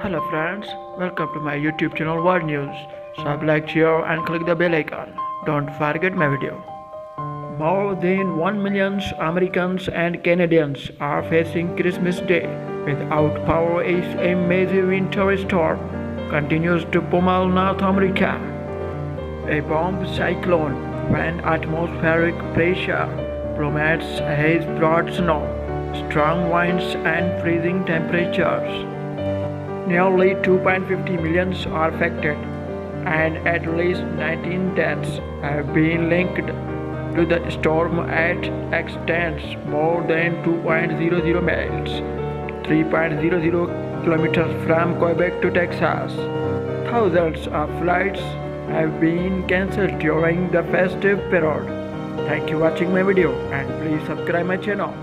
Hello friends, welcome to my YouTube channel World News. Subscribe, share and click the bell icon. Don't forget my video. More than 1 million Americans and Canadians are facing Christmas Day without power as a massive winter storm continues to pummel North America. A bomb cyclone when atmospheric pressure plummets has brought snow, strong winds and freezing temperatures. Nearly 2.50 million are affected, and at least 19 deaths have been linked to the storm at extents more than 2.00 miles, 3.00 kilometers from Quebec to Texas. Thousands of flights have been cancelled during the festive period. Thank you for watching my video and please subscribe my channel.